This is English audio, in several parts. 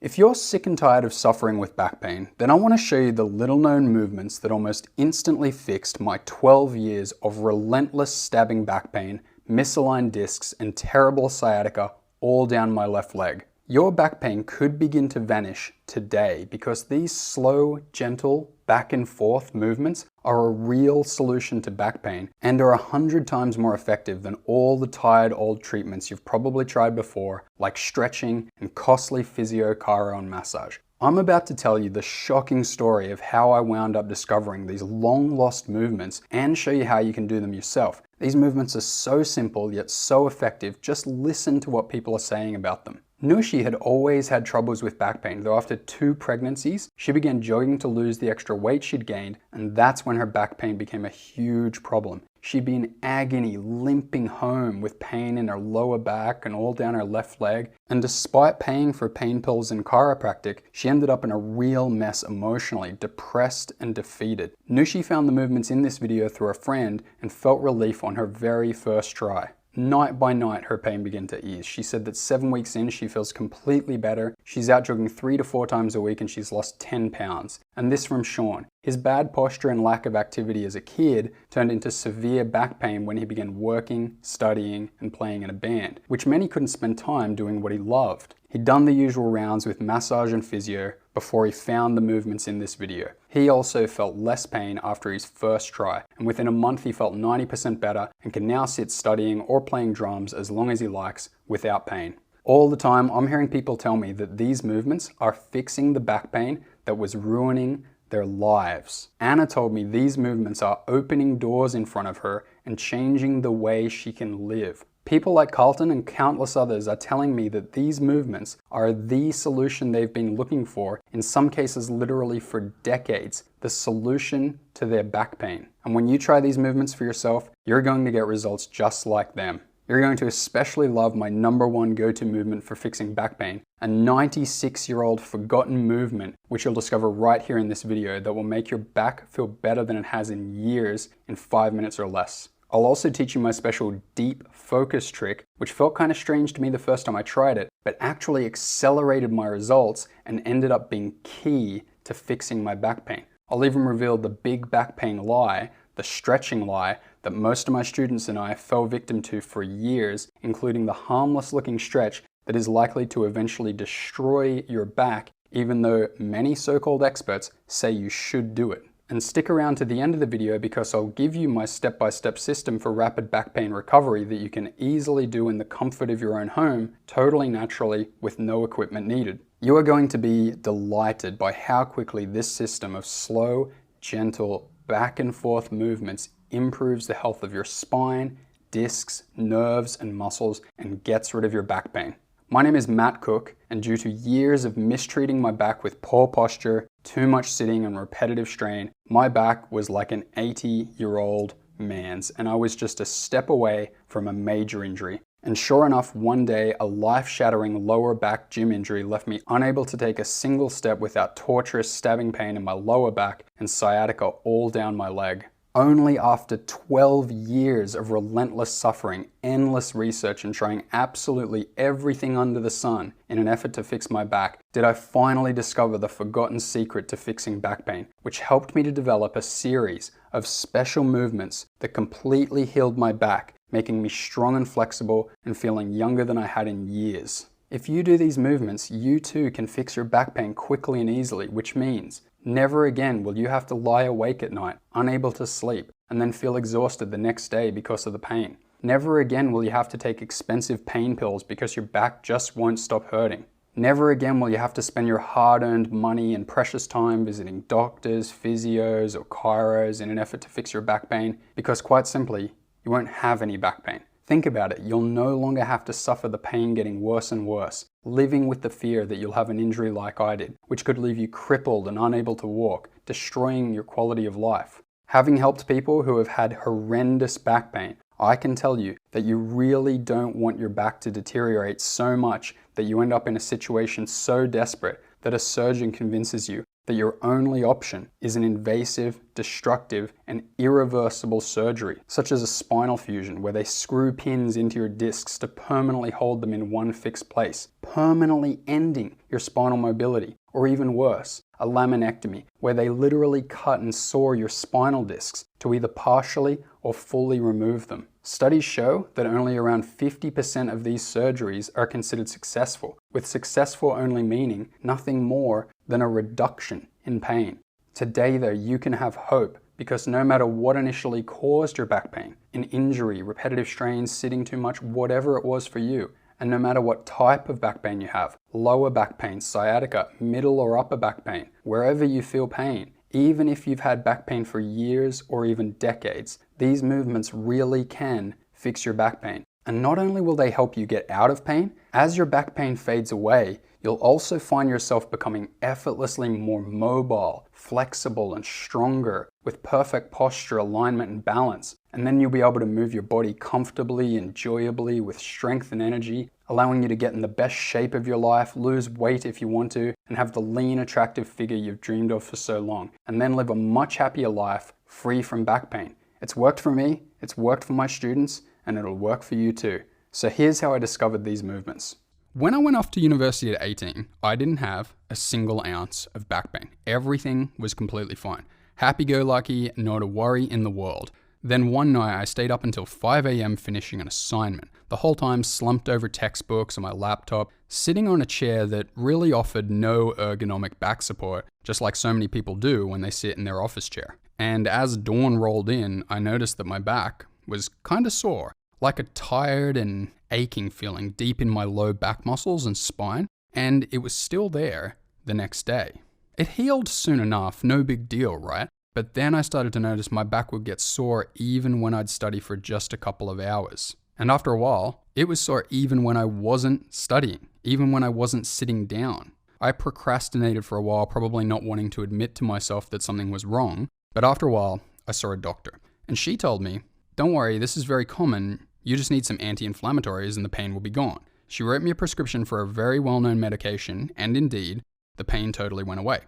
If you're sick and tired of suffering with back pain, then I want to show you the little known movements that almost instantly fixed my 12 years of relentless stabbing back pain, misaligned discs, and terrible sciatica all down my left leg. Your back pain could begin to vanish today because these slow, gentle, back and forth movements are a real solution to back pain and are 100 times more effective than all the tired old treatments you've probably tried before, like stretching and costly physio, chiro, and massage. I'm about to tell you the shocking story of how I wound up discovering these long lost movements and show you how you can do them yourself. These movements are so simple yet so effective, just listen to what people are saying about them. Nushi had always had troubles with back pain, though after 2 pregnancies, she began jogging to lose the extra weight she'd gained, and that's when her back pain became a huge problem. She'd be in agony, limping home with pain in her lower back and all down her left leg, and despite paying for pain pills and chiropractic, she ended up in a real mess emotionally, depressed and defeated. Nushi found the movements in this video through a friend and felt relief on her very first try. Night by night, her pain began to ease. She said that 7 weeks in, she feels completely better. She's out jogging 3 to 4 times a week and she's lost 10 pounds. And this from Sean. His bad posture and lack of activity as a kid turned into severe back pain when he began working, studying, and playing in a band, which meant he couldn't spend time doing what he loved. He'd done the usual rounds with massage and physio before he found the movements in this video. He also felt less pain after his first try, and within a month he felt 90% better and can now sit studying or playing drums as long as he likes without pain. All the time I'm hearing people tell me that these movements are fixing the back pain that was ruining their lives. Anna told me these movements are opening doors in front of her and changing the way she can live. People like Carlton and countless others are telling me that these movements are the solution they've been looking for, in some cases literally for decades, the solution to their back pain. And when you try these movements for yourself, you're going to get results just like them. You're going to especially love my #1 go-to movement for fixing back pain, a 96-year-old forgotten movement, which you'll discover right here in this video that will make your back feel better than it has in years in 5 minutes or less. I'll also teach you my special deep focus trick, which felt kind of strange to me the first time I tried it, but actually accelerated my results and ended up being key to fixing my back pain. I'll even reveal the big back pain lie, the stretching lie, that most of my students and I fell victim to for years, including the harmless looking stretch that is likely to eventually destroy your back, even though many so-called experts say you should do it. And stick around to the end of the video because I'll give you my step-by-step system for rapid back pain recovery that you can easily do in the comfort of your own home, totally naturally, with no equipment needed. You are going to be delighted by how quickly this system of slow, gentle, back and forth movements improves the health of your spine, discs, nerves, and muscles, and gets rid of your back pain. My name is Matt Cook, and due to years of mistreating my back with poor posture, too much sitting and repetitive strain, my back was like an 80-year-old man's, and I was just a step away from a major injury. And sure enough, one day, a life-shattering lower back gym injury left me unable to take a single step without torturous stabbing pain in my lower back and sciatica all down my leg. Only after 12 years of relentless suffering, endless research, and trying absolutely everything under the sun in an effort to fix my back, did I finally discover the forgotten secret to fixing back pain, which helped me to develop a series of special movements that completely healed my back, making me strong and flexible and feeling younger than I had in years. If you do these movements, you too can fix your back pain quickly and easily, which means never again will you have to lie awake at night, unable to sleep, and then feel exhausted the next day because of the pain. Never again will you have to take expensive pain pills because your back just won't stop hurting. Never again will you have to spend your hard-earned money and precious time visiting doctors, physios, or chiros in an effort to fix your back pain, because quite simply, you won't have any back pain. Think about it, you'll no longer have to suffer the pain getting worse and worse, living with the fear that you'll have an injury like I did, which could leave you crippled and unable to walk, destroying your quality of life. Having helped people who have had horrendous back pain, I can tell you that you really don't want your back to deteriorate so much that you end up in a situation so desperate that a surgeon convinces you, that your only option is an invasive, destructive, and irreversible surgery, such as a spinal fusion where they screw pins into your discs to permanently hold them in one fixed place, permanently ending your spinal mobility, or even worse, a laminectomy where they literally cut and saw your spinal discs to either partially or fully remove them. Studies show that only around 50% of these surgeries are considered successful, with successful only meaning nothing more than a reduction in pain. Today though, you can have hope because no matter what initially caused your back pain, an injury, repetitive strains, sitting too much, whatever it was for you, and no matter what type of back pain you have, lower back pain, sciatica, middle or upper back pain, wherever you feel pain, even if you've had back pain for years or even decades, these movements really can fix your back pain. And not only will they help you get out of pain, as your back pain fades away, you'll also find yourself becoming effortlessly more mobile, flexible, and stronger with perfect posture, alignment, and balance. And then you'll be able to move your body comfortably, enjoyably, with strength and energy, allowing you to get in the best shape of your life, lose weight if you want to, and have the lean, attractive figure you've dreamed of for so long, and then live a much happier life free from back pain. It's worked for me, it's worked for my students, and it'll work for you too. So here's how I discovered these movements. When I went off to university at 18, I didn't have a single ounce of back pain. Everything was completely fine. Happy-go-lucky, not a worry in the world. Then one night I stayed up until 5 a.m. finishing an assignment, the whole time slumped over textbooks on my laptop, sitting on a chair that really offered no ergonomic back support, just like so many people do when they sit in their office chair. And as dawn rolled in, I noticed that my back was kind of sore, like a tired and aching feeling deep in my low back muscles and spine, and it was still there the next day. It healed soon enough, no big deal, right? But then I started to notice my back would get sore even when I'd study for just a couple of hours. And after a while, it was sore even when I wasn't studying, even when I wasn't sitting down. I procrastinated for a while, probably not wanting to admit to myself that something was wrong, but after a while, I saw a doctor. And she told me, "Don't worry, this is very common. You just need some anti-inflammatories and the pain will be gone." She wrote me a prescription for a very well-known medication, and indeed, the pain totally went away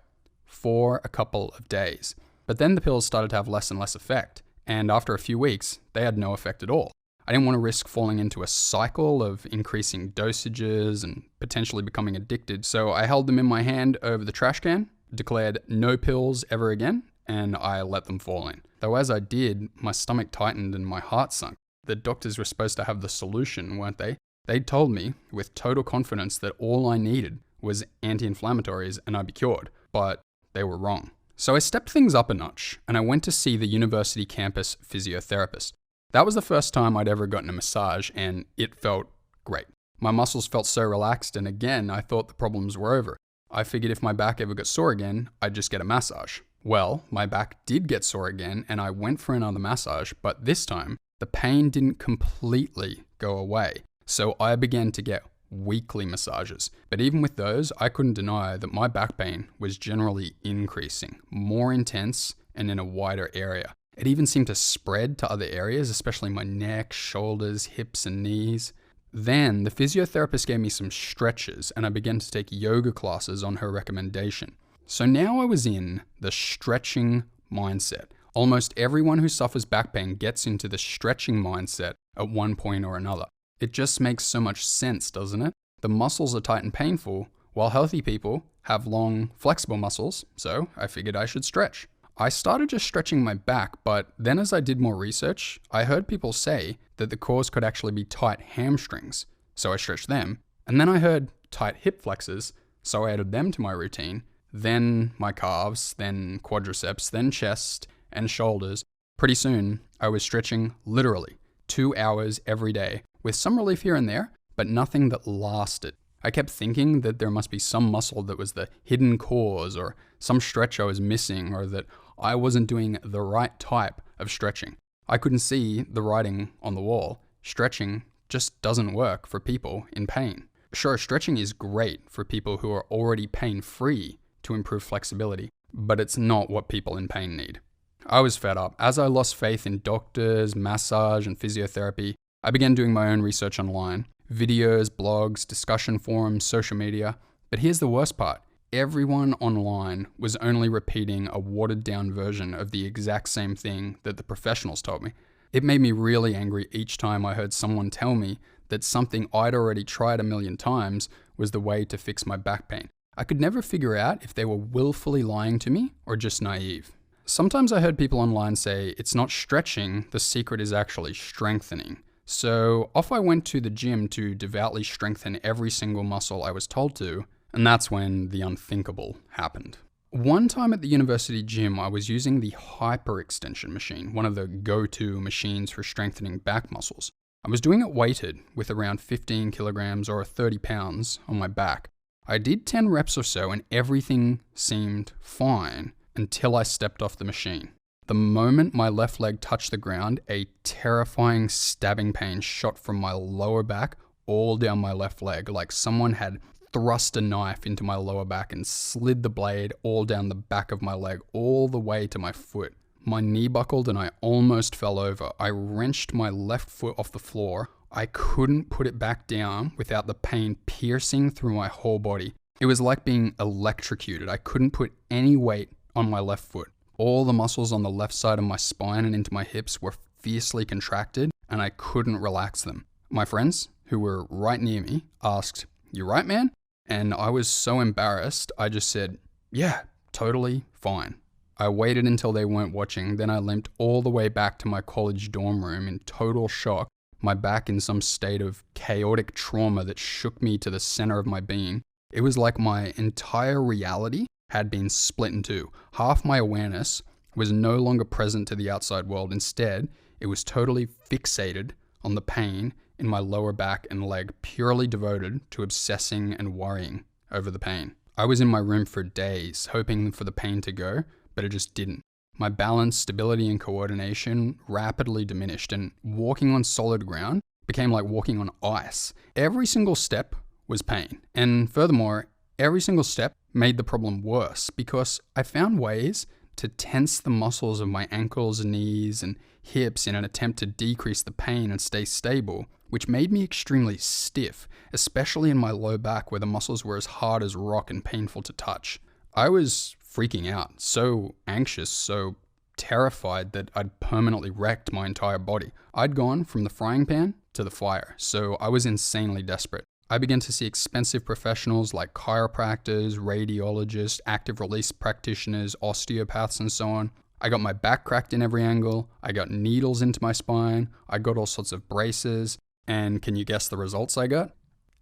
for a couple of days. But then the pills started to have less and less effect, and after a few weeks, they had no effect at all. I didn't want to risk falling into a cycle of increasing dosages and potentially becoming addicted, so I held them in my hand over the trash can, declared no pills ever again, and I let them fall in. Though as I did, my stomach tightened and my heart sunk. The doctors were supposed to have the solution, weren't they? They told me with total confidence that all I needed was anti-inflammatories and I'd be cured, but they were wrong. So I stepped things up a notch and I went to see the university campus physiotherapist. That was the first time I'd ever gotten a massage and it felt great. My muscles felt so relaxed and again, I thought the problems were over. I figured if my back ever got sore again, I'd just get a massage. Well, my back did get sore again and I went for another massage, but this time the pain didn't completely go away. So I began to get weekly massages. But even with those, I couldn't deny that my back pain was generally increasing, more intense and in a wider area. It even seemed to spread to other areas, especially my neck, shoulders, hips, and knees. Then the physiotherapist gave me some stretches and I began to take yoga classes on her recommendation. So now I was in the stretching mindset. Almost everyone who suffers back pain gets into the stretching mindset at one point or another. It just makes so much sense, doesn't it? The muscles are tight and painful, while healthy people have long, flexible muscles, so I figured I should stretch. I started just stretching my back, but then as I did more research, I heard people say that the cause could actually be tight hamstrings, so I stretched them. And then I heard tight hip flexors, so I added them to my routine, then my calves, then quadriceps, then chest and shoulders. Pretty soon, I was stretching literally 2 hours every day, with some relief here and there, but nothing that lasted. I kept thinking that there must be some muscle that was the hidden cause, or some stretch I was missing, or that I wasn't doing the right type of stretching. I couldn't see the writing on the wall. Stretching just doesn't work for people in pain. Sure, stretching is great for people who are already pain-free to improve flexibility, but it's not what people in pain need. I was fed up. As I lost faith in doctors, massage, and physiotherapy, I began doing my own research online. Videos, blogs, discussion forums, social media. But here's the worst part. everyone online was only repeating a watered down version of the exact same thing that the professionals told me. It made me really angry each time I heard someone tell me that something I'd already tried a million times was the way to fix my back pain. I could never figure out if they were willfully lying to me or just naive. Sometimes I heard people online say it's not stretching, the secret is actually strengthening. So off I went to the gym to devoutly strengthen every single muscle I was told to, and that's when the unthinkable happened. One time at the university gym, I was using the hyperextension machine, one of the go-to machines for strengthening back muscles. I was doing it weighted with around 15 kilograms or 30 pounds on my back. I did 10 reps or so and everything seemed fine until I stepped off the machine. The moment my left leg touched the ground, a terrifying stabbing pain shot from my lower back all down my left leg, like someone had thrust a knife into my lower back and slid the blade all down the back of my leg all the way to my foot. My knee buckled and I almost fell over. I wrenched my left foot off the floor. I couldn't put it back down without the pain piercing through my whole body. It was like being electrocuted. I couldn't put any weight on my left foot. All the muscles on the left side of my spine and into my hips were fiercely contracted and I couldn't relax them. My friends, who were right near me, asked, "You right, man?" And I was so embarrassed, I just said, "Yeah, totally fine." I waited until they weren't watching, then I limped all the way back to my college dorm room in total shock, my back in some state of chaotic trauma that shook me to the center of my being. It was like my entire reality had been split in two. Half my awareness was no longer present to the outside world. Instead, it was totally fixated on the pain in my lower back and leg, purely devoted to obsessing and worrying over the pain. I was in my room for days, hoping for the pain to go, but it just didn't. My balance, stability, and coordination rapidly diminished, and walking on solid ground became like walking on ice. Every single step was pain. And furthermore, every single step made the problem worse because I found ways to tense the muscles of my ankles, knees, and hips in an attempt to decrease the pain and stay stable, which made me extremely stiff, especially in my low back where the muscles were as hard as rock and painful to touch. I was freaking out, so anxious, so terrified that I'd permanently wrecked my entire body. I'd gone from the frying pan to the fire, so I was insanely desperate. I began to see expensive professionals like chiropractors, radiologists, active release practitioners, osteopaths, and so on. I got my back cracked in every angle. I got needles into my spine. I got all sorts of braces. And can you guess the results I got?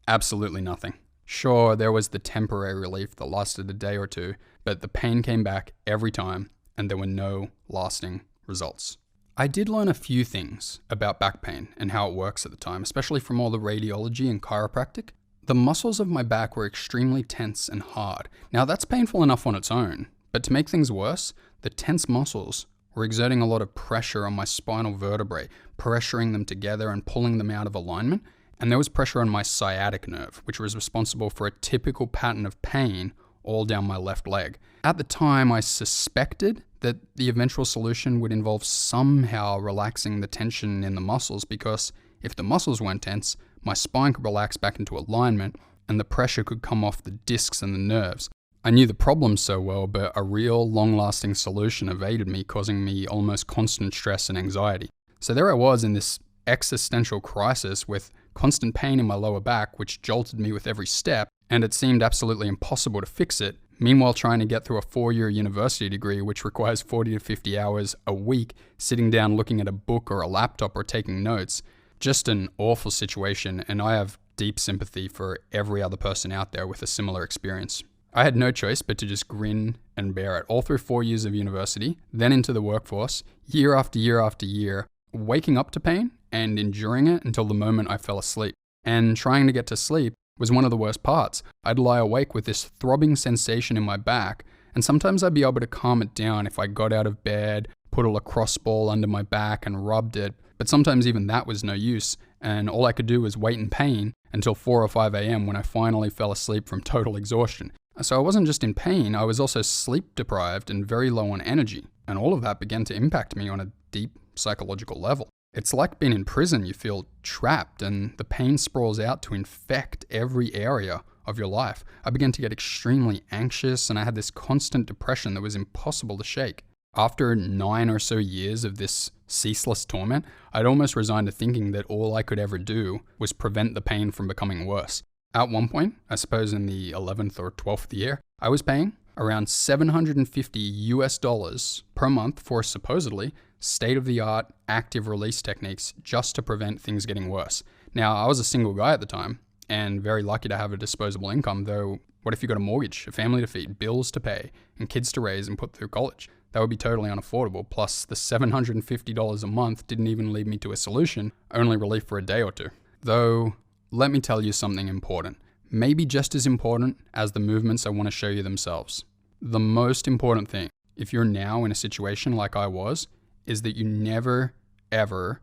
Absolutely nothing. Sure, there was the temporary relief that lasted a day or two, but the pain came back every time and there were no lasting results. I did learn a few things about back pain and how it works at the time, especially from all the radiology and chiropractic. The muscles of my back were extremely tense and hard. Now that's painful enough on its own, but to make things worse, the tense muscles were exerting a lot of pressure on my spinal vertebrae, pressuring them together and pulling them out of alignment. And there was pressure on my sciatic nerve, which was responsible for a typical pattern of pain all down my left leg. At the time, I suspected that the eventual solution would involve somehow relaxing the tension in the muscles, because if the muscles weren't tense, my spine could relax back into alignment and the pressure could come off the discs and the nerves. I knew the problem so well, but a real long-lasting solution evaded me, causing me almost constant stress and anxiety. So there I was in this existential crisis with constant pain in my lower back, which jolted me with every step, and it seemed absolutely impossible to fix it. Meanwhile, trying to get through a 4-year university degree, which requires 40 to 50 hours a week, sitting down looking at a book or a laptop or taking notes. Just an awful situation, and I have deep sympathy for every other person out there with a similar experience. I had no choice but to just grin and bear it all through 4 years of university, then into the workforce, year after year after year, waking up to pain and enduring it until the moment I fell asleep. And trying to get to sleep was one of the worst parts. I'd lie awake with this throbbing sensation in my back, and sometimes I'd be able to calm it down if I got out of bed, put a lacrosse ball under my back and rubbed it, but sometimes even that was no use, and all I could do was wait in pain until 4 or 5 a.m. when I finally fell asleep from total exhaustion. So I wasn't just in pain, I was also sleep deprived and very low on energy, and all of that began to impact me on a deep psychological level. It's like being in prison. You feel trapped and the pain sprawls out to infect every area of your life. I began to get extremely anxious, and I had this constant depression that was impossible to shake. After 9 or so years of this ceaseless torment, I'd almost resigned to thinking that all I could ever do was prevent the pain from becoming worse. At one point, I suppose in the 11th or 12th year, I was paying around $750 per month for supposedly state-of-the-art active release techniques just to prevent things getting worse. Now, I was a single guy at the time and very lucky to have a disposable income, though what if you got a mortgage, a family to feed, bills to pay, and kids to raise and put through college? That would be totally unaffordable, plus the $750 a month didn't even lead me to a solution, only relief for a day or two. Though, let me tell you something important. Maybe just as important as the movements I want to show you themselves. The most important thing, if you're now in a situation like I was, is that you never, ever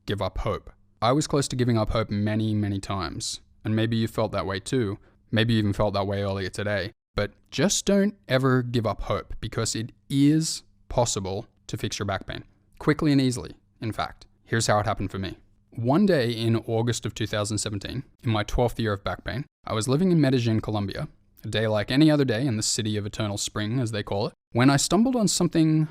give up hope. I was close to giving up hope many, many times, and maybe you felt that way too. Maybe you even felt that way earlier today. But just don't ever give up hope, because it is possible to fix your back pain. Quickly and easily, in fact. Here's how it happened for me. One day in August of 2017, in my 12th year of back pain, I was living in Medellin, Colombia, a day like any other day in the city of eternal spring, as they call it, when I stumbled on something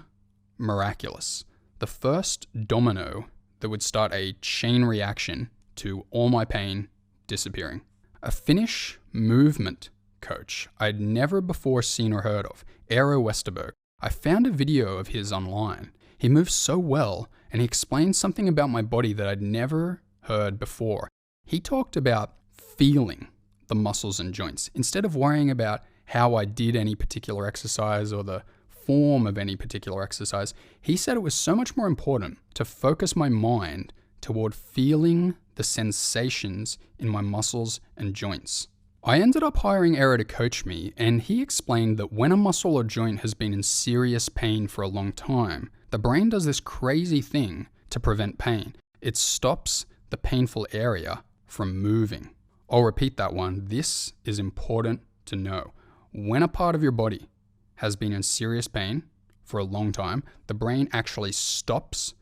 miraculous. The first domino that would start a chain reaction to all my pain disappearing. A Finnish movement coach I'd never before seen or heard of, Eero Westerberg. I found a video of his online. He moves so well, and he explained something about my body that I'd never heard before. He talked about feeling the muscles and joints instead of worrying about how I did any particular exercise or the form of any particular exercise. He said it was so much more important to focus my mind toward feeling the sensations in my muscles and joints. I ended up hiring Eero to coach me, and he explained that when a muscle or joint has been in serious pain for a long time, the brain does this crazy thing to prevent pain. It stops the painful area from moving. I'll repeat that one. This is important to know. When a part of your body has been in serious pain for a long time, the brain actually stops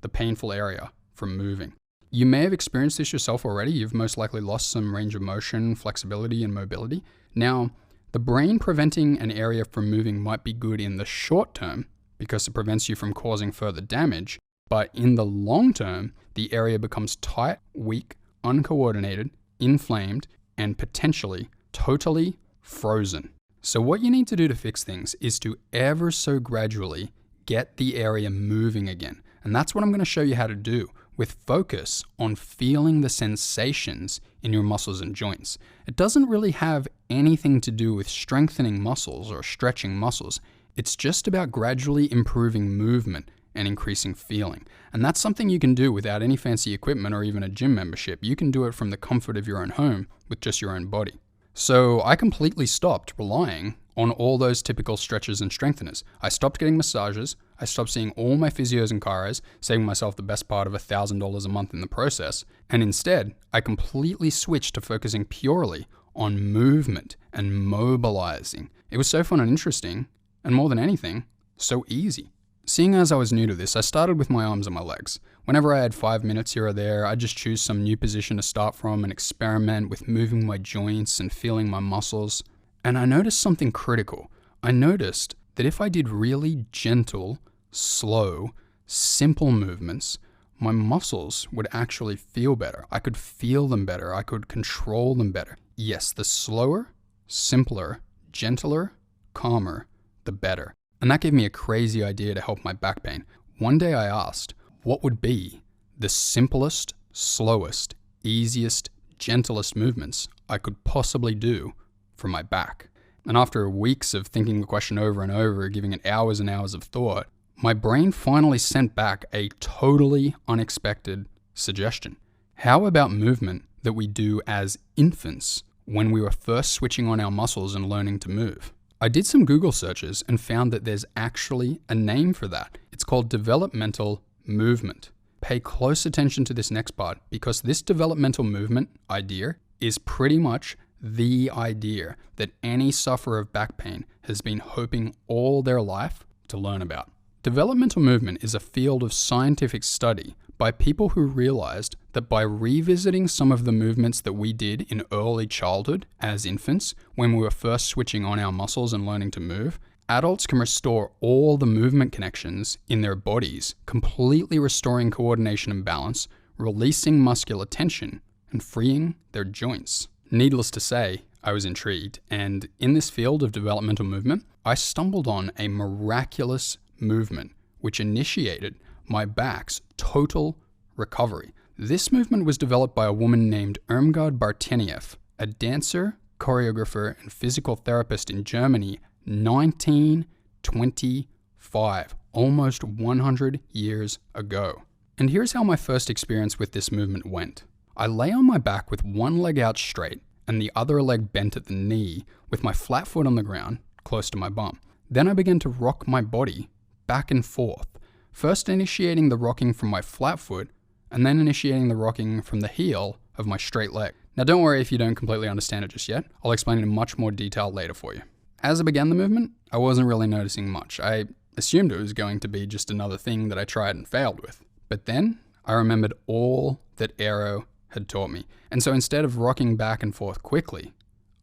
the painful area from moving. You may have experienced this yourself already. You've most likely lost some range of motion, flexibility, and mobility. Now, the brain preventing an area from moving might be good in the short term because it prevents you from causing further damage, but in the long term, the area becomes tight, weak, uncoordinated, inflamed, and potentially totally frozen. So what you need to do to fix things is to ever so gradually get the area moving again. And that's what I'm going to show you how to do, with focus on feeling the sensations in your muscles and joints. It doesn't really have anything to do with strengthening muscles or stretching muscles. It's just about gradually improving movement and increasing feeling. And that's something you can do without any fancy equipment or even a gym membership. You can do it from the comfort of your own home with just your own body. So I completely stopped relying on all those typical stretches and strengtheners. I stopped getting massages. I stopped seeing all my physios and chiros, saving myself the best part of $1,000 a month in the process. And instead, I completely switched to focusing purely on movement and mobilizing. It was so fun and interesting, and more than anything, so easy. Seeing as I was new to this, I started with my arms and my legs. Whenever I had 5 minutes here or there, I'd just choose some new position to start from and experiment with moving my joints and feeling my muscles. And I noticed something critical. I noticed that if I did really gentle, slow, simple movements, my muscles would actually feel better. I could feel them better. I could control them better. Yes, the slower, simpler, gentler, calmer, the better. And that gave me a crazy idea to help my back pain. One day I asked, what would be the simplest, slowest, easiest, gentlest movements I could possibly do for my back? And after weeks of thinking the question over and over, giving it hours and hours of thought, my brain finally sent back a totally unexpected suggestion. How about movement that we do as infants when we were first switching on our muscles and learning to move? I did some Google searches and found that there's actually a name for that. It's called developmental movement. Pay close attention to this next part, because this developmental movement idea is pretty much the idea that any sufferer of back pain has been hoping all their life to learn about. Developmental movement is a field of scientific study by people who realized that by revisiting some of the movements that we did in early childhood as infants, when we were first switching on our muscles and learning to move, adults can restore all the movement connections in their bodies, completely restoring coordination and balance, releasing muscular tension, and freeing their joints. Needless to say, I was intrigued, and in this field of developmental movement, I stumbled on a miraculous movement which initiated my back's total recovery. This movement was developed by a woman named Irmgard Bartenieff, a dancer, choreographer, and physical therapist in Germany, 1925, almost 100 years ago. And here's how my first experience with this movement went. I lay on my back with one leg out straight and the other leg bent at the knee with my flat foot on the ground, close to my bum. Then I began to rock my body back and forth, first initiating the rocking from my flat foot and then initiating the rocking from the heel of my straight leg. Now don't worry if you don't completely understand it just yet. I'll explain it in much more detail later for you. As I began the movement, I wasn't really noticing much. I assumed it was going to be just another thing that I tried and failed with. But then I remembered all that Aero had taught me. And so instead of rocking back and forth quickly,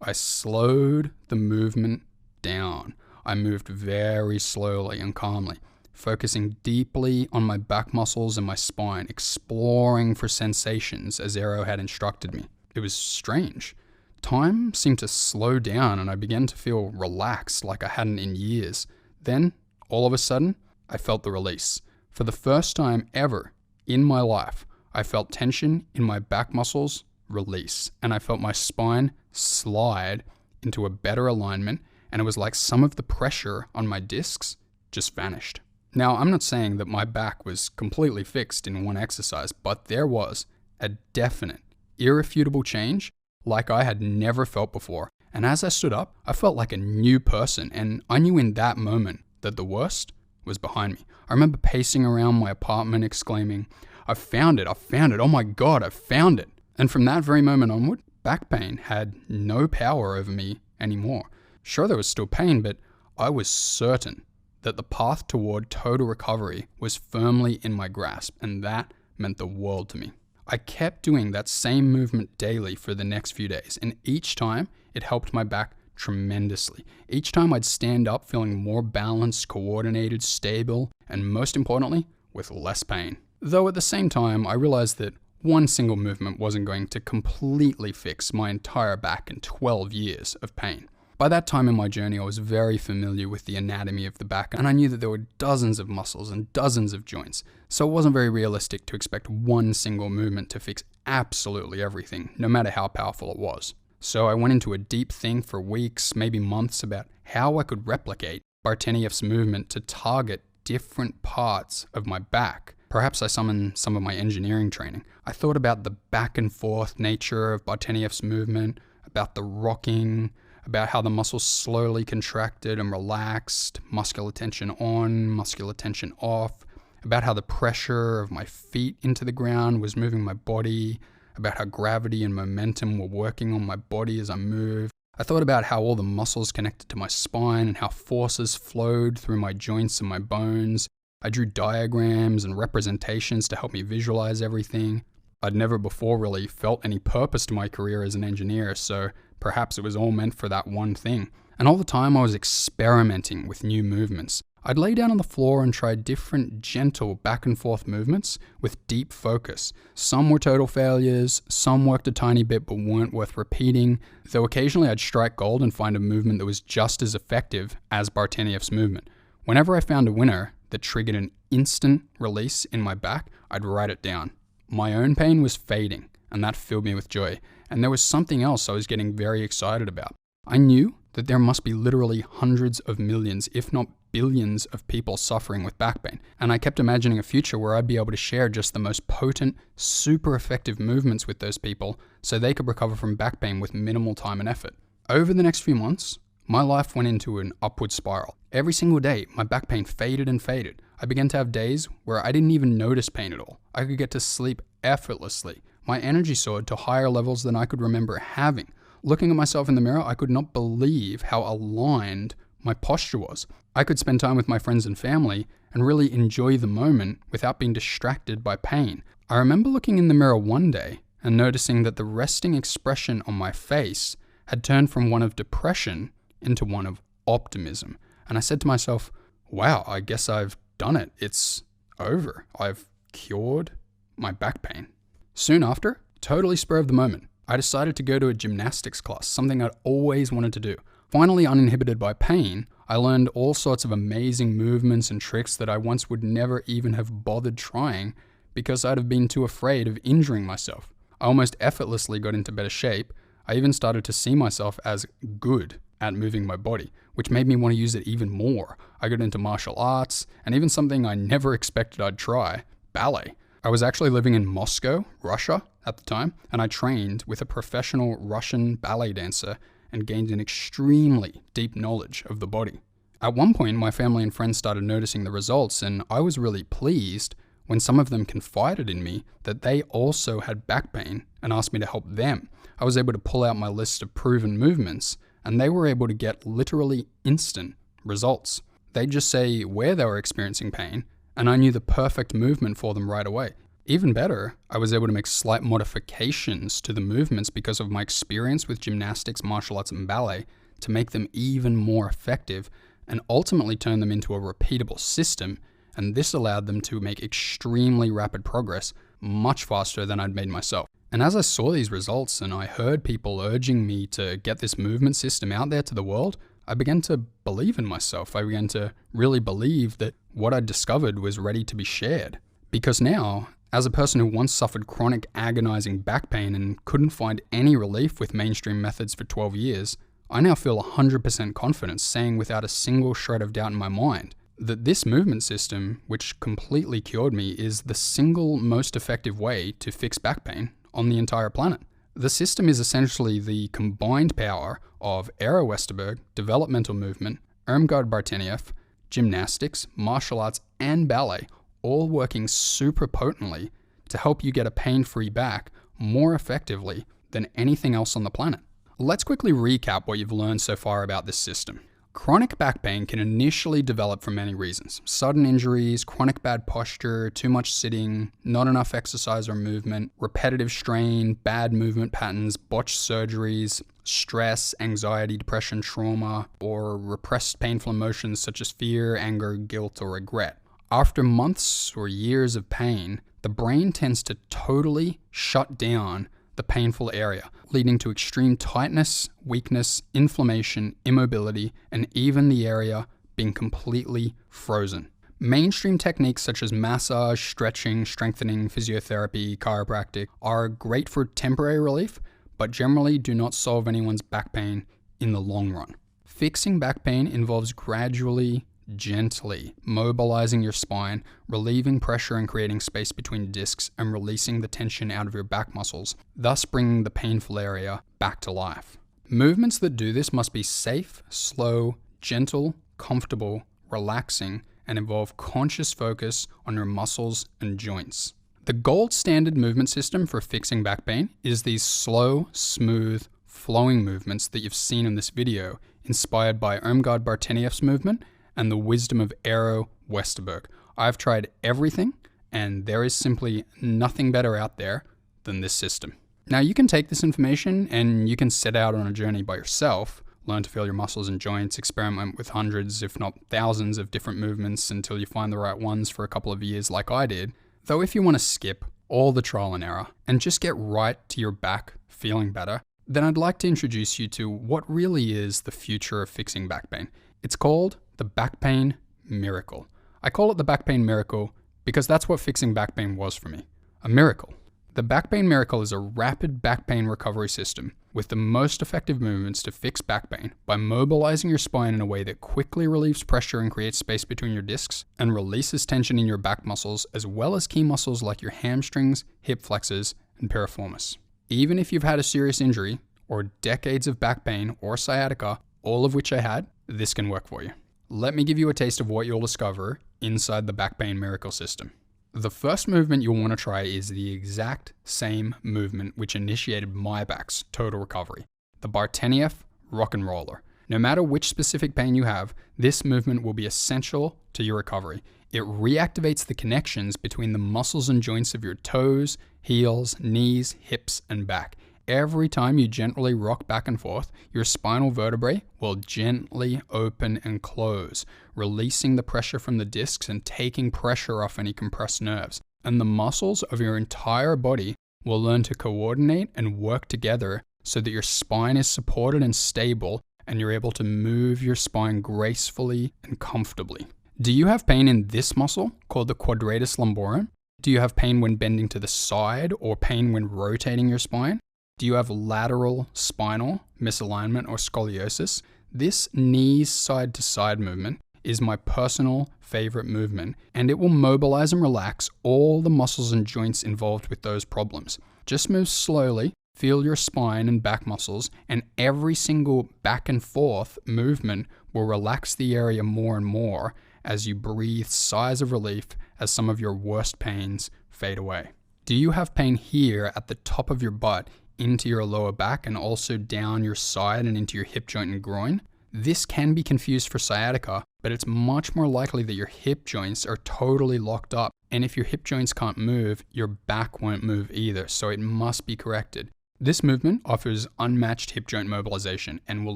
I slowed the movement down. I moved very slowly and calmly, focusing deeply on my back muscles and my spine, exploring for sensations as Aero had instructed me. It was strange. Time seemed to slow down and I began to feel relaxed like I hadn't in years. Then, all of a sudden, I felt the release. For the first time ever in my life, I felt tension in my back muscles release, and I felt my spine slide into a better alignment, and it was like some of the pressure on my discs just vanished. Now, I'm not saying that my back was completely fixed in one exercise, but there was a definite, irrefutable change like I had never felt before. And as I stood up, I felt like a new person, and I knew in that moment that the worst was behind me. I remember pacing around my apartment exclaiming, I found it, oh my God, I found it. And from that very moment onward, back pain had no power over me anymore. Sure, there was still pain, but I was certain that the path toward total recovery was firmly in my grasp, and that meant the world to me. I kept doing that same movement daily for the next few days, and each time it helped my back tremendously. Each time I'd stand up feeling more balanced, coordinated, stable, and most importantly, with less pain. Though at the same time, I realized that one single movement wasn't going to completely fix my entire back and 12 years of pain. By that time in my journey, I was very familiar with the anatomy of the back, and I knew that there were dozens of muscles and dozens of joints, so it wasn't very realistic to expect one single movement to fix absolutely everything, no matter how powerful it was. So I went into a deep think for weeks, maybe months, about how I could replicate Bartenieff's movement to target different parts of my back. Perhaps I summoned some of my engineering training. I thought about the back and forth nature of Bartenieff's movement, about the rocking, about how the muscles slowly contracted and relaxed, muscular tension on, muscular tension off, about how the pressure of my feet into the ground was moving my body, about how gravity and momentum were working on my body as I moved. I thought about how all the muscles connected to my spine and how forces flowed through my joints and my bones. I drew diagrams and representations to help me visualize everything. I'd never before really felt any purpose to my career as an engineer, so perhaps it was all meant for that one thing. And all the time I was experimenting with new movements. I'd lay down on the floor and try different gentle back and forth movements with deep focus. Some were total failures, some worked a tiny bit but weren't worth repeating, though occasionally I'd strike gold and find a movement that was just as effective as Bartenieff's movement. Whenever I found a winner that triggered an instant release in my back, I'd write it down. My own pain was fading, and that filled me with joy. And there was something else I was getting very excited about. I knew that there must be literally hundreds of millions, if not billions of people suffering with back pain. And I kept imagining a future where I'd be able to share just the most potent, super effective movements with those people so they could recover from back pain with minimal time and effort. Over the next few months, my life went into an upward spiral. Every single day, my back pain faded and faded. I began to have days where I didn't even notice pain at all. I could get to sleep effortlessly. My energy soared to higher levels than I could remember having. Looking at myself in the mirror, I could not believe how aligned my posture was. I could spend time with my friends and family and really enjoy the moment without being distracted by pain. I remember looking in the mirror one day and noticing that the resting expression on my face had turned from one of depression into one of optimism. And I said to myself, wow, I guess I've done it. It's over. I've cured my back pain. Soon after, totally spur of the moment, I decided to go to a gymnastics class, something I'd always wanted to do. Finally uninhibited by pain, I learned all sorts of amazing movements and tricks that I once would never even have bothered trying because I'd have been too afraid of injuring myself. I almost effortlessly got into better shape. I even started to see myself as good at moving my body, which made me want to use it even more. I got into martial arts, and even something I never expected I'd try, ballet. I was actually living in Moscow, Russia at the time, and I trained with a professional Russian ballet dancer and gained an extremely deep knowledge of the body. At one point, my family and friends started noticing the results, and I was really pleased when some of them confided in me that they also had back pain and asked me to help them. I was able to pull out my list of proven movements, and they were able to get literally instant results. They'd just say where they were experiencing pain, and I knew the perfect movement for them right away. Even better, I was able to make slight modifications to the movements because of my experience with gymnastics, martial arts, and ballet to make them even more effective and ultimately turn them into a repeatable system. And this allowed them to make extremely rapid progress much faster than I'd made myself. And as I saw these results and I heard people urging me to get this movement system out there to the world, I began to believe in myself. I began to really believe that what I'd discovered was ready to be shared. Because now, as a person who once suffered chronic agonizing back pain and couldn't find any relief with mainstream methods for 12 years, I now feel 100% confidence saying without a single shred of doubt in my mind that this movement system, which completely cured me, is the single most effective way to fix back pain on the entire planet. The system is essentially the combined power of Aero Westerberg, developmental movement, Irmgard Bartenieff, gymnastics, martial arts, and ballet, all working super potently to help you get a pain-free back more effectively than anything else on the planet. Let's quickly recap what you've learned so far about this system. Chronic back pain can initially develop for many reasons. Sudden injuries, chronic bad posture, too much sitting, not enough exercise or movement, repetitive strain, bad movement patterns, botched surgeries, stress, anxiety, depression, trauma, or repressed painful emotions such as fear, anger, guilt, or regret. After months or years of pain, the brain tends to totally shut down the painful area, leading to extreme tightness, weakness, inflammation, immobility, and even the area being completely frozen. Mainstream techniques such as massage, stretching, strengthening, physiotherapy, chiropractic are great for temporary relief, but generally do not solve anyone's back pain in the long run. Fixing back pain involves gradually, gently mobilizing your spine, relieving pressure and creating space between discs, and releasing the tension out of your back muscles, thus bringing the painful area back to life. Movements that do this must be safe, slow, gentle, comfortable, relaxing, and involve conscious focus on your muscles and joints. The gold standard movement system for fixing back pain is these slow, smooth, flowing movements that you've seen in this video, inspired by Irmgard Bartenieff's movement and the wisdom of Aero Westerberg. I've tried everything, and there is simply nothing better out there than this system. Now you can take this information and you can set out on a journey by yourself, learn to feel your muscles and joints, experiment with hundreds, if not thousands of different movements until you find the right ones for a couple of years like I did. Though if you want to skip all the trial and error and just get right to your back feeling better, then I'd like to introduce you to what really is the future of fixing back pain. It's called the back pain miracle. I call it the back pain miracle because that's what fixing back pain was for me, a miracle. The back pain miracle is a rapid back pain recovery system with the most effective movements to fix back pain by mobilizing your spine in a way that quickly relieves pressure and creates space between your discs and releases tension in your back muscles as well as key muscles like your hamstrings, hip flexors, and piriformis. Even if you've had a serious injury or decades of back pain or sciatica, all of which I had, this can work for you. Let me give you a taste of what you'll discover inside the back pain miracle system. The first movement you'll want to try is the exact same movement which initiated my back's total recovery, the Bartenieff Rock and Roller. No matter which specific pain you have, this movement will be essential to your recovery. It reactivates the connections between the muscles and joints of your toes, heels, knees, hips, and back. Every time you gently rock back and forth, your spinal vertebrae will gently open and close, releasing the pressure from the discs and taking pressure off any compressed nerves. And the muscles of your entire body will learn to coordinate and work together so that your spine is supported and stable and you're able to move your spine gracefully and comfortably. Do you have pain in this muscle called the quadratus lumborum? Do you have pain when bending to the side or pain when rotating your spine? Do you have lateral spinal misalignment or scoliosis? This knees side to side movement is my personal favorite movement, and it will mobilize and relax all the muscles and joints involved with those problems. Just move slowly, feel your spine and back muscles, and every single back and forth movement will relax the area more and more as you breathe sighs of relief as some of your worst pains fade away. Do you have pain here at the top of your butt into your lower back and also down your side and into your hip joint and groin? This can be confused for sciatica, but it's much more likely that your hip joints are totally locked up. And if your hip joints can't move, your back won't move either, so it must be corrected. This movement offers unmatched hip joint mobilization and will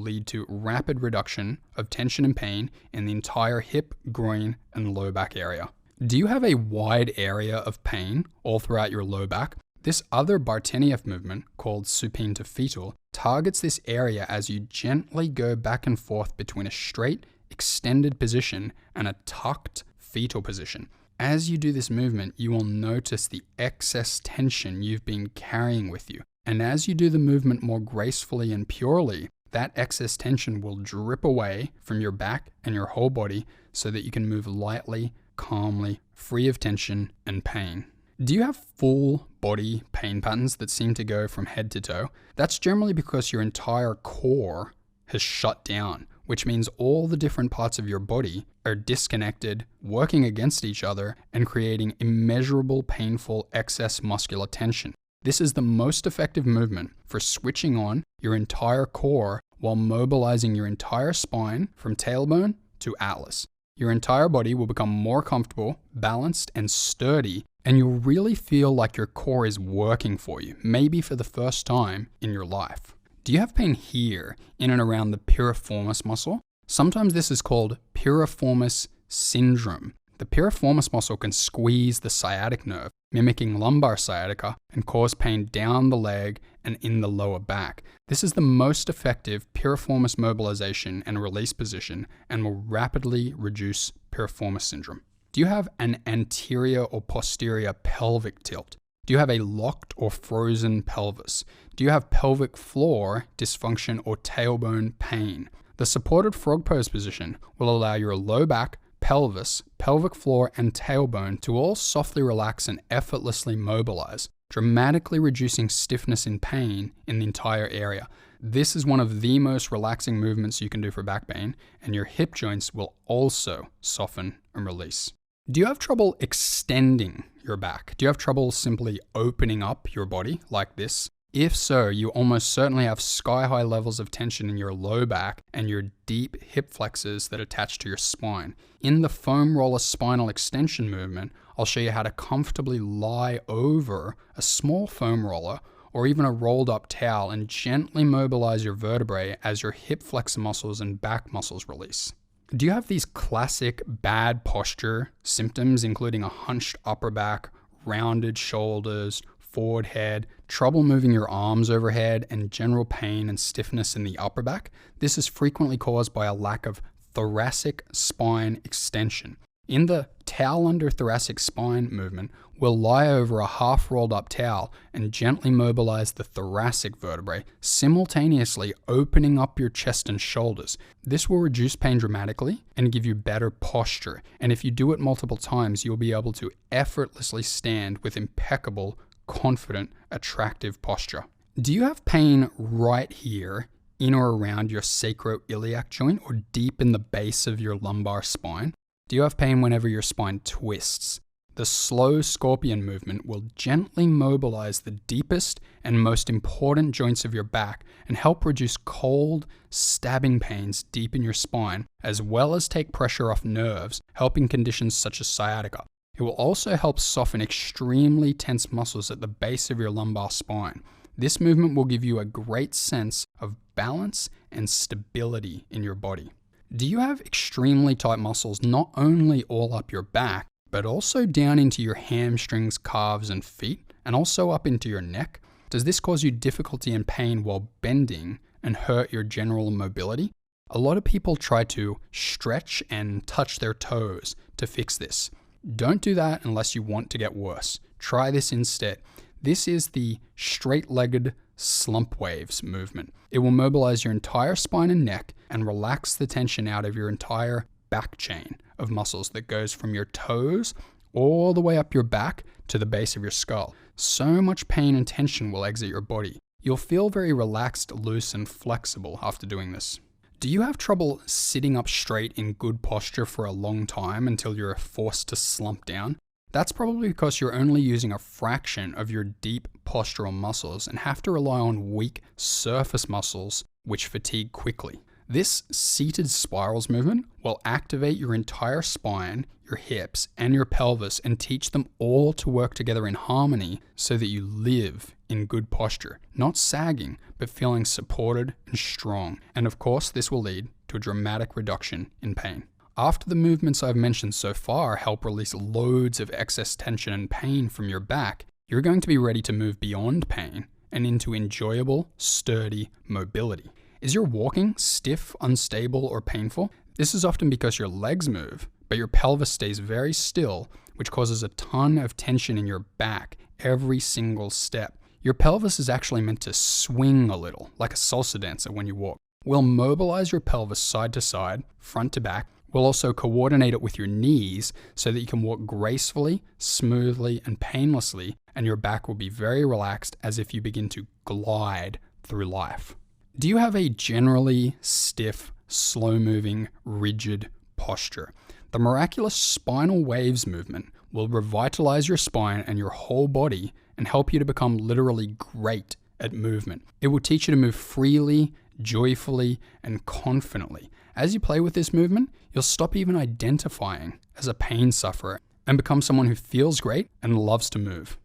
lead to rapid reduction of tension and pain in the entire hip, groin, and low back area. Do you have a wide area of pain all throughout your low back? This other Bartenieff movement, called supine to fetal, targets this area as you gently go back and forth between a straight, extended position and a tucked fetal position. As you do this movement, you will notice the excess tension you've been carrying with you. And as you do the movement more gracefully and purely, that excess tension will drip away from your back and your whole body so that you can move lightly, calmly, free of tension and pain. Do you have full body pain patterns that seem to go from head to toe? That's generally because your entire core has shut down, which means all the different parts of your body are disconnected, working against each other, and creating immeasurable painful excess muscular tension. This is the most effective movement for switching on your entire core while mobilizing your entire spine from tailbone to atlas. Your entire body will become more comfortable, balanced, and sturdy, and you'll really feel like your core is working for you, maybe for the first time in your life. Do you have pain here in and around the piriformis muscle? Sometimes this is called piriformis syndrome. The piriformis muscle can squeeze the sciatic nerve, mimicking lumbar sciatica, and cause pain down the leg and in the lower back. This is the most effective piriformis mobilization and release position and will rapidly reduce piriformis syndrome. Do you have an anterior or posterior pelvic tilt? Do you have a locked or frozen pelvis? Do you have pelvic floor dysfunction or tailbone pain? The supported frog pose position will allow your low back, pelvis, pelvic floor, and tailbone to all softly relax and effortlessly mobilize, dramatically reducing stiffness and pain in the entire area. This is one of the most relaxing movements you can do for back pain, and your hip joints will also soften and release. Do you have trouble extending your back? Do you have trouble simply opening up your body like this? If so, you almost certainly have sky-high levels of tension in your low back and your deep hip flexors that attach to your spine. In the foam roller spinal extension movement, I'll show you how to comfortably lie over a small foam roller or even a rolled up towel and gently mobilize your vertebrae as your hip flexor muscles and back muscles release. Do you have these classic bad posture symptoms, including a hunched upper back, rounded shoulders, forward head, trouble moving your arms overhead, and general pain and stiffness in the upper back? This is frequently caused by a lack of thoracic spine extension. In the towel under thoracic spine movement, we'll lie over a half rolled up towel and gently mobilize the thoracic vertebrae, simultaneously opening up your chest and shoulders. This will reduce pain dramatically and give you better posture. And if you do it multiple times, you'll be able to effortlessly stand with impeccable, confident, attractive posture. Do you have pain right here in or around your sacroiliac joint or deep in the base of your lumbar spine? Do you have pain whenever your spine twists? The slow scorpion movement will gently mobilize the deepest and most important joints of your back and help reduce cold, stabbing pains deep in your spine, as well as take pressure off nerves, helping conditions such as sciatica. It will also help soften extremely tense muscles at the base of your lumbar spine. This movement will give you a great sense of balance and stability in your body. Do you have extremely tight muscles not only all up your back, but also down into your hamstrings, calves, and feet, and also up into your neck? Does this cause you difficulty and pain while bending and hurt your general mobility? A lot of people try to stretch and touch their toes to fix this. Don't do that unless you want to get worse. Try this instead. This is the straight-legged slump waves movement. It will mobilize your entire spine and neck and relax the tension out of your entire back chain of muscles that goes from your toes all the way up your back to the base of your skull. So much pain and tension will exit your body. You'll feel very relaxed, loose, and flexible after doing this. Do you have trouble sitting up straight in good posture for a long time until you're forced to slump down? That's probably because you're only using a fraction of your deep postural muscles and have to rely on weak surface muscles which fatigue quickly. This seated spirals movement will activate your entire spine, your hips, and your pelvis and teach them all to work together in harmony so that you live in good posture, not sagging, but feeling supported and strong. And of course, this will lead to a dramatic reduction in pain. After the movements I've mentioned so far help release loads of excess tension and pain from your back, you're going to be ready to move beyond pain and into enjoyable, sturdy mobility. Is your walking stiff, unstable, or painful? This is often because your legs move, but your pelvis stays very still, which causes a ton of tension in your back every single step. Your pelvis is actually meant to swing a little, like a salsa dancer when you walk. We'll mobilize your pelvis side to side, front to back. We'll also coordinate it with your knees so that you can walk gracefully, smoothly, and painlessly, and your back will be very relaxed as if you begin to glide through life. Do you have a generally stiff, slow-moving, rigid posture? The miraculous spinal waves movement will revitalize your spine and your whole body and help you to become literally great at movement. It will teach you to move freely, joyfully, and confidently. As you play with this movement, you'll stop even identifying as a pain sufferer and become someone who feels great and loves to move.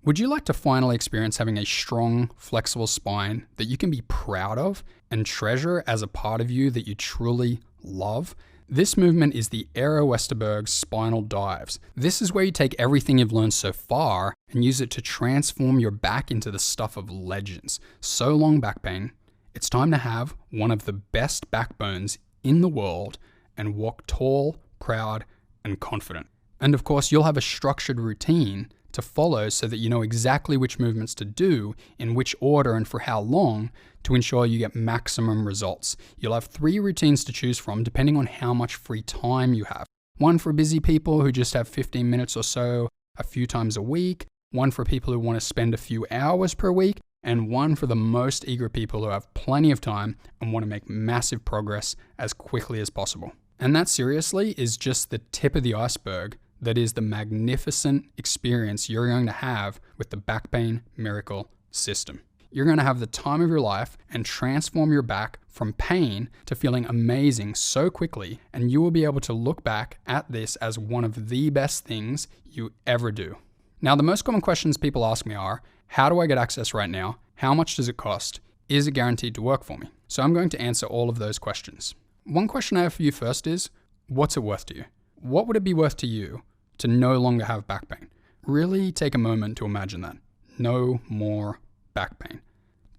Would you like to finally experience having a strong, flexible spine that you can be proud of and treasure as a part of you that you truly love? This movement is the Aero Westerberg Spinal Dives. This is where you take everything you've learned so far and use it to transform your back into the stuff of legends. So long, back pain. It's time to have one of the best backbones in the world and walk tall, proud, and confident. And of course, you'll have a structured routine to follow so that you know exactly which movements to do, in which order, and for how long to ensure you get maximum results. You'll have 3 routines to choose from depending on how much free time you have. One for busy people who just have 15 minutes or so a few times a week, one for people who want to spend a few hours per week, and one for the most eager people who have plenty of time and want to make massive progress as quickly as possible. And that seriously is just the tip of the iceberg. That is the magnificent experience you're going to have with the Back Pain Miracle System. You're going to have the time of your life and transform your back from pain to feeling amazing so quickly, and you will be able to look back at this as one of the best things you ever do. Now, the most common questions people ask me are, how do I get access right now? How much does it cost? Is it guaranteed to work for me? So I'm going to answer all of those questions. One question I have for you first is, what's it worth to you? What would it be worth to you to no longer have back pain? Really take a moment to imagine that. No more back pain.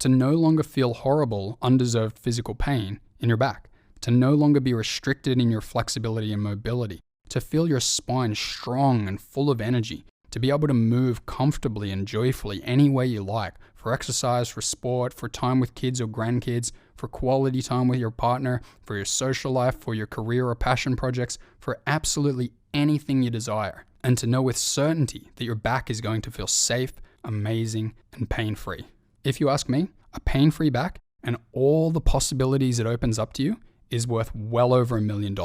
To no longer feel horrible, undeserved physical pain in your back. To no longer be restricted in your flexibility and mobility. To feel your spine strong and full of energy. To be able to move comfortably and joyfully any way you like. For exercise, for sport, for time with kids or grandkids, for quality time with your partner, for your social life, for your career or passion projects, for absolutely anything you desire. And to know with certainty that your back is going to feel safe, amazing, and pain-free. If you ask me, a pain-free back and all the possibilities it opens up to you is worth well over $1 million.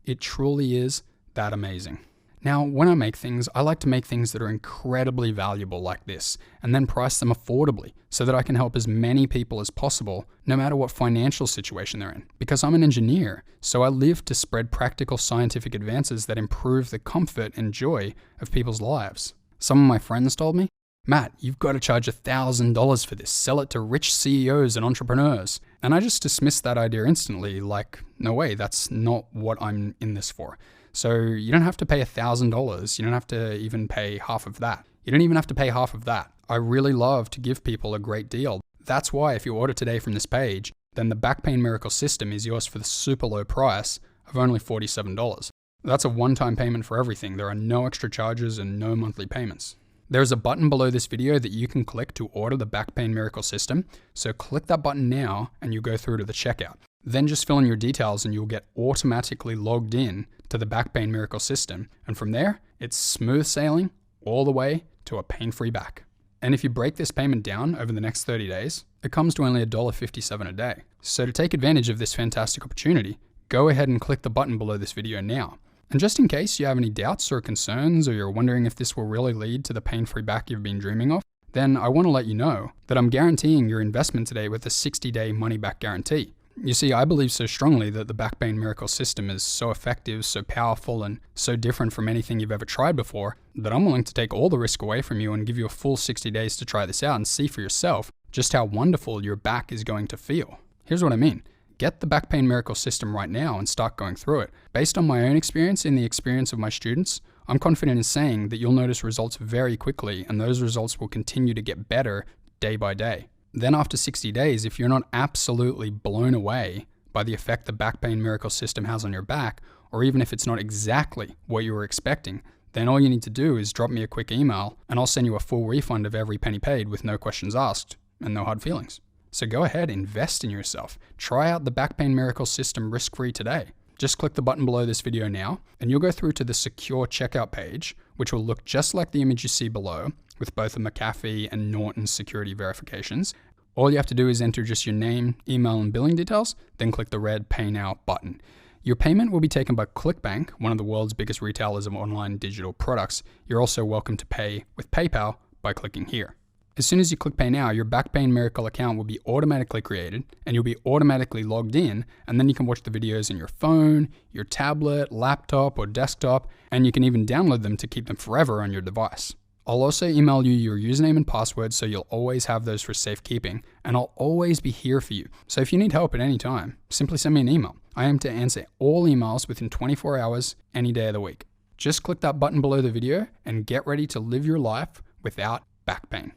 It truly is that amazing. Now, when I make things, I like to make things that are incredibly valuable like this, and then price them affordably so that I can help as many people as possible, no matter what financial situation they're in. Because I'm an engineer, so I live to spread practical scientific advances that improve the comfort and joy of people's lives. Some of my friends told me, "Matt, you've got to charge $1,000 for this. Sell it to rich CEOs and entrepreneurs." And I just dismissed that idea instantly, like, no way, that's not what I'm in this for. So you don't have to pay $1,000. You don't have to even pay half of that. You don't even have to pay half of that. I really love to give people a great deal. That's why if you order today from this page, then the Back Pain Miracle System is yours for the super low price of only $47. That's a one-time payment for everything. There are no extra charges and no monthly payments. There's a button below this video that you can click to order the Back Pain Miracle System. So click that button now and you go through to the checkout. Then just fill in your details and you'll get automatically logged in to the Back Pain Miracle System. And from there, it's smooth sailing all the way to a pain-free back. And if you break this payment down over the next 30 days, it comes to only $1.57 a day. So to take advantage of this fantastic opportunity, go ahead and click the button below this video now. And just in case you have any doubts or concerns, or you're wondering if this will really lead to the pain-free back you've been dreaming of, then I want to let you know that I'm guaranteeing your investment today with a 60-day money-back guarantee. You see, I believe so strongly that the Back Pain Miracle System is so effective, so powerful, and so different from anything you've ever tried before that I'm willing to take all the risk away from you and give you a full 60 days to try this out and see for yourself just how wonderful your back is going to feel. Here's what I mean. Get the Back Pain Miracle System right now and start going through it. Based on my own experience and the experience of my students, I'm confident in saying that you'll notice results very quickly, and those results will continue to get better day by day. Then after 60 days, if you're not absolutely blown away by the effect the Back Pain Miracle System has on your back, or even if it's not exactly what you were expecting, then all you need to do is drop me a quick email and I'll send you a full refund of every penny paid with no questions asked and no hard feelings. So go ahead, invest in yourself. Try out the Back Pain Miracle System risk-free today. Just click the button below this video now, and you'll go through to the secure checkout page, which will look just like the image you see below, with both the McAfee and Norton security verifications. All you have to do is enter just your name, email, and billing details, then click the red Pay Now button. Your payment will be taken by ClickBank, one of the world's biggest retailers of online digital products. You're also welcome to pay with PayPal by clicking here. As soon as you click Pay Now, your Back Pain Miracle account will be automatically created and you'll be automatically logged in, and then you can watch the videos on your phone, your tablet, laptop, or desktop, and you can even download them to keep them forever on your device. I'll also email you your username and password so you'll always have those for safekeeping, and I'll always be here for you. So if you need help at any time, simply send me an email. I aim to answer all emails within 24 hours, any day of the week. Just click that button below the video and get ready to live your life without back pain.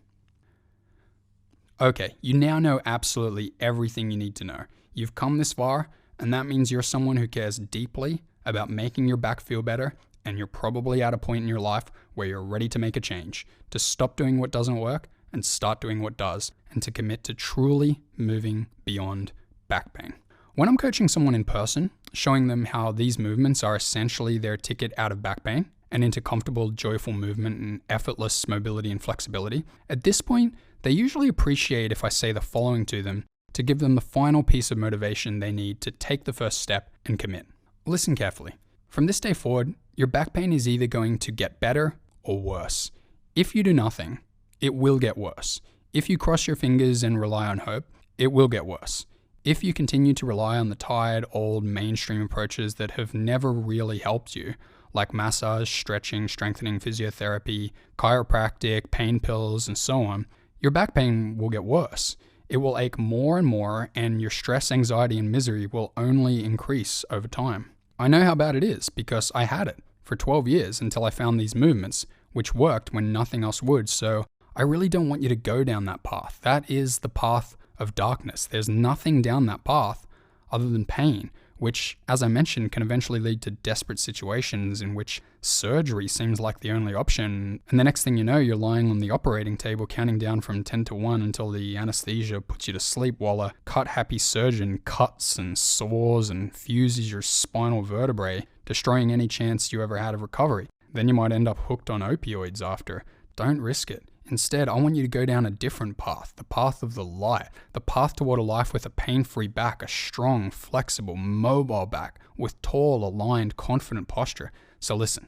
Okay, you now know absolutely everything you need to know. You've come this far, and that means you're someone who cares deeply about making your back feel better, and you're probably at a point in your life where you're ready to make a change, to stop doing what doesn't work and start doing what does, and to commit to truly moving beyond back pain. When I'm coaching someone in person, showing them how these movements are essentially their ticket out of back pain and into comfortable, joyful movement and effortless mobility and flexibility, at this point, they usually appreciate if I say the following to them to give them the final piece of motivation they need to take the first step and commit. Listen carefully. From this day forward, your back pain is either going to get better or worse. If you do nothing, it will get worse. If you cross your fingers and rely on hope, it will get worse. If you continue to rely on the tired, old, mainstream approaches that have never really helped you, like massage, stretching, strengthening, physiotherapy, chiropractic, pain pills, and so on, your back pain will get worse. It will ache more and more, and your stress, anxiety, and misery will only increase over time. I know how bad it is because I had it for 12 years until I found these movements, which worked when nothing else would. So I really don't want you to go down that path. That is the path of darkness. There's nothing down that path other than pain, which, as I mentioned, can eventually lead to desperate situations in which surgery seems like the only option. And the next thing you know, you're lying on the operating table counting down from 10 to 1 until the anesthesia puts you to sleep while a cut-happy surgeon cuts and saws and fuses your spinal vertebrae, destroying any chance you ever had of recovery. Then you might end up hooked on opioids after. Don't risk it. Instead, I want you to go down a different path, the path of the light, the path toward a life with a pain-free back, a strong, flexible, mobile back, with tall, aligned, confident posture. So listen,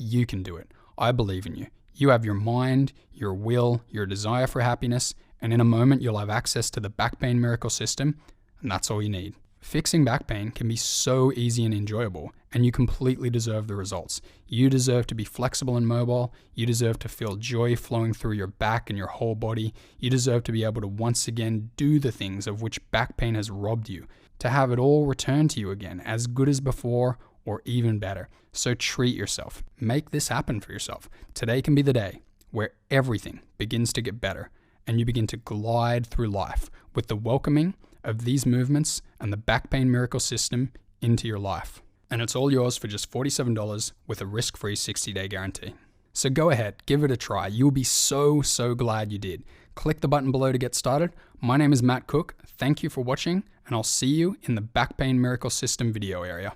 You can do it. I believe in you. You have your mind, your will, your desire for happiness, and in a moment you'll have access to the Back Pain Miracle System, and that's all you need. Fixing back pain can be so easy and enjoyable, and you completely deserve the results. You deserve to be flexible and mobile. You deserve to feel joy flowing through your back and your whole body. You deserve to be able to once again do the things of which back pain has robbed you, to have it all return to you again, as good as before or even better. So treat yourself. Make this happen for yourself. Today can be the day where everything begins to get better and you begin to glide through life with the welcoming of these movements and the Back Pain Miracle System into your life. And it's all yours for just $47 with a risk-free 60-day guarantee. So go ahead, give it a try. You'll be so glad you did. Click the button below to get started. My name is Matt Cook. Thank you for watching, and I'll see you in the Back Pain Miracle System video area.